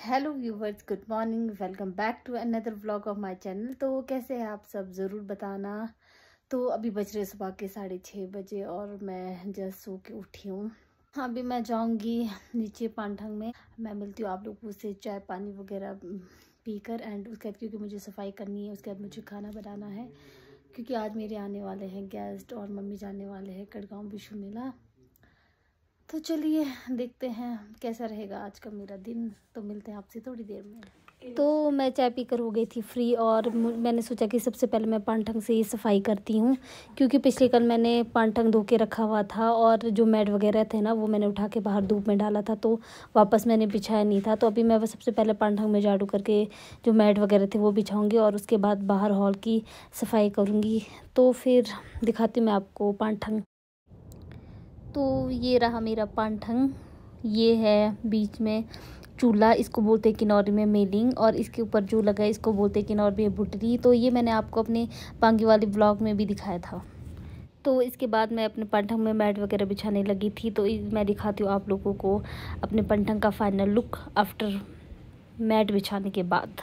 Hello viewers, good morning. Welcome back to another vlog of my channel. तो कैसे हैं आप सब, ज़रूर बताना। तो अभी बज रहे सुबह के 6:30 बजे और मैं जस्ट सो के उठी हूँ। हाँ, अभी मैं जाऊँगी नीचे पानठंग में। मैं मिलती हूँ आप लोगों से चाय पानी वगैरह पीकर, एंड उसके बाद क्योंकि मुझे सफाई करनी है, उसके बाद मुझे खाना बनाना है क्योंकि आज मेरे आने वाले हैं गेस्ट और मम्मी जाने वाले हैं कड़गांव विश्व मेला। तो चलिए देखते हैं कैसा रहेगा आज का मेरा दिन। तो मिलते हैं आपसे थोड़ी देर में। तो मैं चाय पीकर हो गई थी फ्री और मैंने सोचा कि सबसे पहले मैं पानठंग से ही सफाई करती हूँ क्योंकि पिछले कल मैंने पानठंग धो के रखा हुआ था और जो मैट वगैरह थे ना वो मैंने उठा के बाहर धूप में डाला था, तो वापस मैंने बिछाया नहीं था। तो अभी मैं सबसे पहले पानठंग में झाड़ू करके जो मैट वगैरह थे वो बिछाऊँगी और उसके बाद बाहर हॉल की सफाई करूँगी। तो फिर दिखाती हूँ मैं आपको पानठंग। तो ये रहा मेरा पानठंग। ये है बीच में चूल्हा, इसको बोलते हैं किन्नौरी में मेलिंग, और इसके ऊपर जो लगा है इसको बोलते हैं किन्नौरी में भुटरी। तो ये मैंने आपको अपने पांगी वाली ब्लॉग में भी दिखाया था। तो इसके बाद मैं अपने पानठंग में मैट वगैरह बिछाने लगी थी। तो मैं दिखाती हूँ आप लोगों को अपने पानठंग का फाइनल लुक आफ्टर मैट बिछाने के बाद।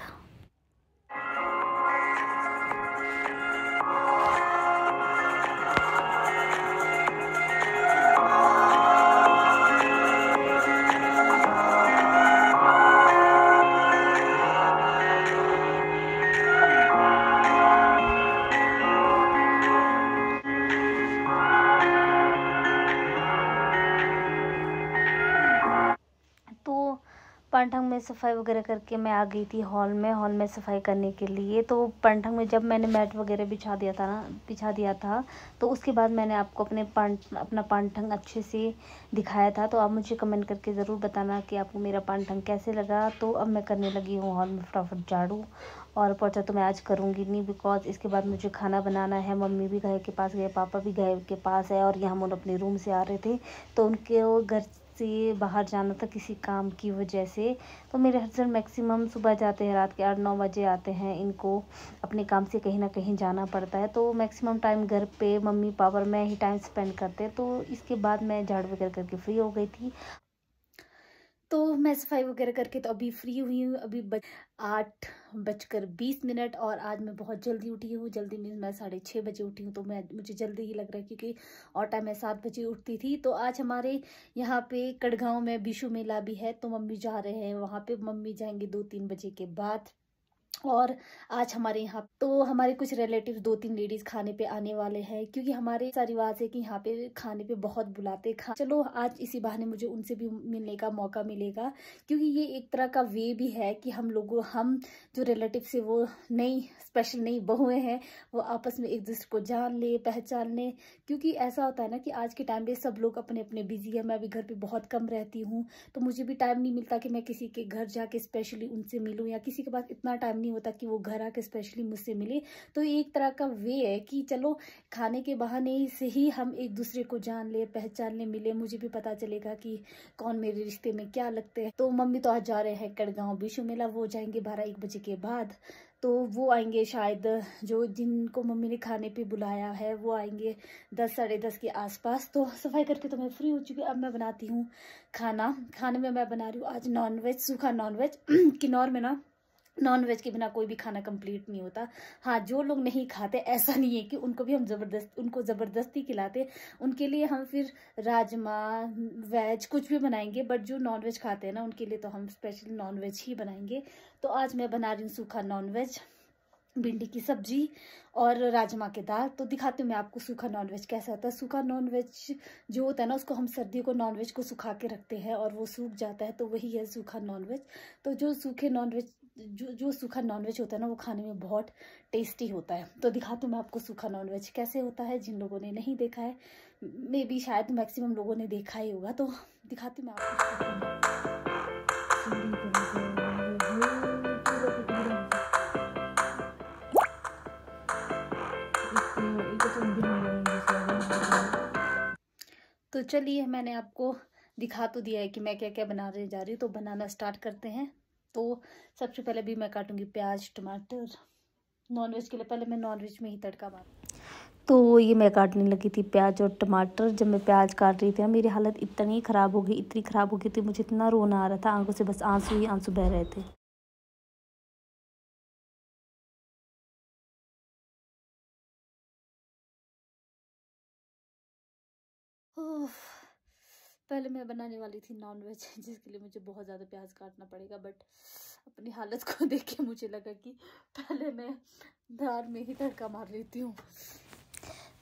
तो पानठंग में सफाई वगैरह करके मैं आ गई थी हॉल में सफाई करने के लिए। तो पानठंग में जब मैंने मैट वगैरह बिछा दिया था तो उसके बाद मैंने आपको अपना पानठंग अच्छे से दिखाया था। तो आप मुझे कमेंट करके ज़रूर बताना कि आपको मेरा पानठंग कैसे लगा। तो अब मैं करने लगी हूँ हॉल में फटाफट झाड़ू, और पोछा तो मैं आज करूँगी नहीं बिकॉज इसके बाद मुझे खाना बनाना है। मम्मी भी गाय के पास गए, पापा भी गाय के पास है, और यहाँ हम अपने रूम से आ रहे थे तो उनके घर से बाहर जाना था किसी काम की वजह से। तो मेरे हस्बैंड मैक्सिमम सुबह जाते हैं, रात के 8-9 बजे आते हैं। इनको अपने काम से कहीं ना कहीं जाना पड़ता है, तो मैक्सिमम टाइम घर पे मम्मी पापा और मैं ही टाइम स्पेंड करते हैं। तो इसके बाद मैं झाड़ू वगैरह करके फ्री हो गई थी। तो मैं सफाई वगैरह करके तो अभी फ्री हुई हूँ। अभी 8:20 और आज मैं बहुत जल्दी उठी हूँ। जल्दी मीन्स मैं 6:30 बजे उठी हूँ, तो मुझे जल्दी ही लग रहा है क्योंकि और टाइम मैं 7 बजे उठती थी। तो आज हमारे यहाँ पे कड़गांव में विश्व मेला भी है, तो मम्मी जा रहे हैं वहाँ पे। मम्मी जाएंगे 2-3 बजे के बाद। और आज हमारे यहाँ तो हमारे कुछ रिलेटिव 2-3 लेडीज खाने पे आने वाले हैं क्योंकि हमारे ऐसा रिवाज है कि यहाँ पे खाने पे बहुत बुलाते। चलो आज इसी बहाने मुझे उनसे भी मिलने का मौका मिलेगा क्योंकि ये एक तरह का वे भी है कि हम जो रिलेटिव से वो स्पेशल नई बहुएं हैं वो आपस में एक दूसरे को जान ले, पहचान ले। क्योंकि ऐसा होता है ना कि आज के टाइम पे सब लोग अपने अपने बिजी है। मैं भी घर पे बहुत कम रहती हूँ, तो मुझे भी टाइम नहीं मिलता कि मैं किसी के घर जाके स्पेशली उनसे मिलूँ, या किसी के पास इतना टाइम नहीं होता कि वो घर आके स्पेशली मुझसे मिले। तो ये एक तरह का वे है कि चलो खाने के बहाने से ही हम एक दूसरे को जान ले, पहचान ले, मिले। मुझे भी पता चलेगा कि कौन मेरे रिश्ते में क्या लगते हैं। तो मम्मी तो आज जा रहे हैं कड़गांव विश्व मेला, वो जाएंगे 12-1 बजे के बाद। तो वो आएंगे शायद, जो जिनको मम्मी ने खाने पे बुलाया है वो आएंगे 10-10:30 के आसपास। तो सफाई करके तो मैं फ्री हो चुकी हूँ। अब मैं बनाती हूँ खाने में मैं बना रही हूँ आज नॉनवेज, सूखा नॉनवेज। किन्नौर में ना नॉनवेज के बिना कोई भी खाना कंप्लीट नहीं होता। हाँ, जो लोग नहीं खाते ऐसा नहीं है कि उनको भी हम उनको ज़बरदस्ती खिलाते। उनके लिए हम फिर राजमा वेज कुछ भी बनाएंगे, बट जो नॉनवेज खाते हैं ना उनके लिए तो हम स्पेशली नॉनवेज ही बनाएंगे। तो आज मैं बना रही हूँ सूखा नॉनवेज, भिंडी की सब्जी और राजमा के दाल। तो दिखाती हूँ मैं आपको सूखा नॉनवेज कैसा होता है। सूखा नॉनवेज जो होता है ना उसको हम सर्दियों को नॉनवेज को सुखा के रखते हैं और वो सूख जाता है, तो वही है सूखा नॉनवेज। तो जो सूखा नॉनवेज होता है ना वो खाने में बहुत टेस्टी होता है। तो दिखाती हूँ मैं आपको सूखा नॉनवेज कैसे होता है। जिन लोगों ने नहीं देखा है, मे बी शायद मैक्सिमम लोगों ने देखा ही होगा, तो दिखाती हूँ मैं आपको। तो चलिए मैंने आपको दिखा तो दिया है कि मैं क्या क्या बनाने जा रही हूँ, तो बनाना स्टार्ट करते हैं। तो सबसे पहले भी मैं काटूंगी प्याज टमाटर। नॉनवेज के लिए पहले मैं नॉनवेज में ही तड़का मारूँ। तो ये मैं काटने लगी थी प्याज और टमाटर। जब मैं प्याज काट रही थी ना, मेरी हालत इतनी ख़राब हो गई, इतनी ख़राब हो गई थी, मुझे इतना रोना आ रहा था, आंखों से बस आंसू ही आंसू बह रहे थे। उफ, पहले मैं बनाने वाली थी नॉनवेज, जिसके लिए मुझे बहुत ज़्यादा प्याज काटना पड़ेगा, बट अपनी हालत को देख के मुझे लगा कि पहले मैं दाल में ही तड़का मार लेती हूँ।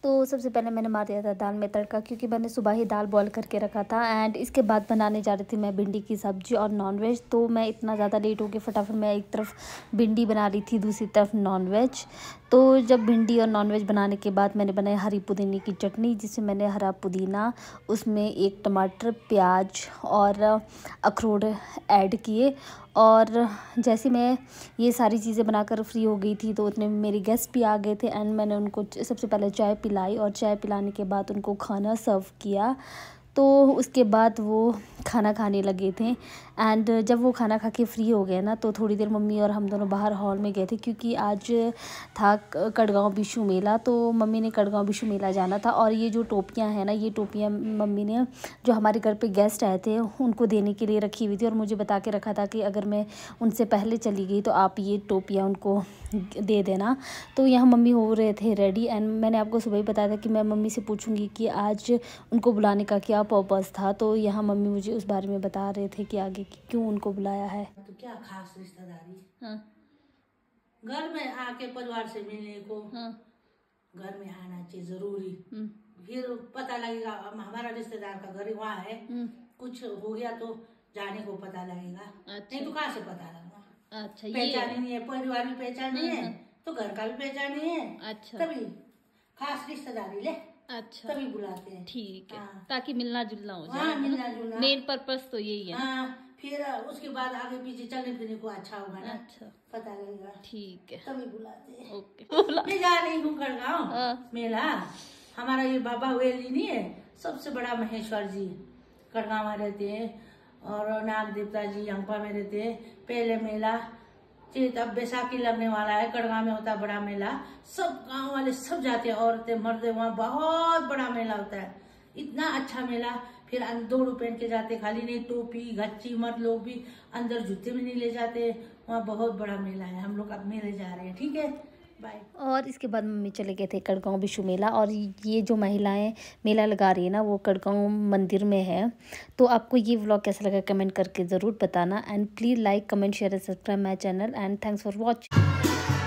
तो सबसे पहले मैंने मार दिया था दाल में तड़का, क्योंकि मैंने सुबह ही दाल बॉईल करके रखा था। एंड इसके बाद बनाने जा रही थी मैं भिंडी की सब्ज़ी और नॉनवेज। तो मैं इतना ज़्यादा लेट हो गई, फटाफट मैं एक तरफ भिंडी बना रही थी, दूसरी तरफ नॉनवेज। तो जब भिंडी और नॉनवेज बनाने के बाद मैंने बनाई हरी पुदीने की चटनी, जिसमें मैंने हरा पुदीना, उसमें एक टमाटर, प्याज और अखरोट ऐड किए। और जैसे मैं ये सारी चीज़ें बनाकर फ्री हो गई थी, तो उतने में मेरे गेस्ट भी आ गए थे। एंड मैंने उनको सबसे पहले चाय पिलाई, और चाय पिलाने के बाद उनको खाना सर्व किया। तो उसके बाद वो खाना खाने लगे थे। एंड जब वो खाना खा के फ्री हो गए ना, तो थोड़ी देर मम्मी और हम दोनों बाहर हॉल में गए थे, क्योंकि आज था कड़गांव बिशु मेला। तो मम्मी ने कड़गांव बिशु मेला जाना था। और ये जो टोपियाँ हैं ना, ये टोपियाँ मम्मी ने जो हमारे घर पे गेस्ट आए थे उनको देने के लिए रखी हुई थी, और मुझे बता के रखा था कि अगर मैं उनसे पहले चली गई तो आप ये टोपियाँ उनको दे देना। तो यहाँ मम्मी हो रहे थे रेडी। एंड मैंने आपको सुबह ही बताया था कि मैं मम्मी से पूछूंगी कि आज उनको बुलाने का क्या पर्पस था। तो यहाँ मम्मी मुझे उस बारे में बता रहे थे कि आगे कि क्यों उनको बुलाया है। तो क्या खास रिश्तेदारी, हाँ घर में आके परिवार से मिलने को, हाँ। घर में आना चाहिए जरूरी। फिर पता लगेगा हमारा रिश्तेदार का घर वहाँ है, कुछ हो गया तो जाने को पता लगेगा। अच्छा। नहीं तो कहाँ से पता लगेगा। अच्छा, पहचान ही नहीं है, परिवार भी पहचान नहीं है, तो घर का भी पहचान नहीं है। अच्छा। तभी खास रिश्तेदारी ले, अच्छा, तभी बुलाते हैं। ठीक है। हाँ। ताकि मिलना जुलना हो जाए। हाँ, मिलना जुलना मेन पर्पस तो यही है। हाँ, फिर उसके बाद आगे पीछे चलने फिरने को अच्छा होगा ना। अच्छा, पता लगेगा, ठीक है। तभी बुलाते हैं। ओके। मैं जा रही हूँ कड़गांव मेला। हमारा ये बाबा वेली नहीं है, सबसे बड़ा महेश्वर जी कड़गांव में रहते हैं, और नाग देवता जी अंपा में रहते हैं। पहले मेला चेत, अब बैसाखी लगने वाला है, कड़गांव में होता है बड़ा मेला। सब गांव वाले सब जाते हैं, औरतें मर्दे, वहाँ बहुत बड़ा मेला होता है, इतना अच्छा मेला। फिर दौड़ू पहन के जाते, खाली नहीं, टोपी गच्ची, मर्द लोग भी अंदर जूते में नहीं ले जाते। वहाँ बहुत बड़ा मेला है, हम लोग अब मेले जा रहे हैं। ठीक है, बाय। और इसके बाद मम्मी चले गए थे कड़गांव बिशु मेला। और ये जो महिलाएं मेला लगा रही है ना, वो कड़गांव मंदिर में है। तो आपको ये व्लॉग कैसा लगा कमेंट करके ज़रूर बताना। And please like, comment, share and subscribe my channel. And thanks for watching.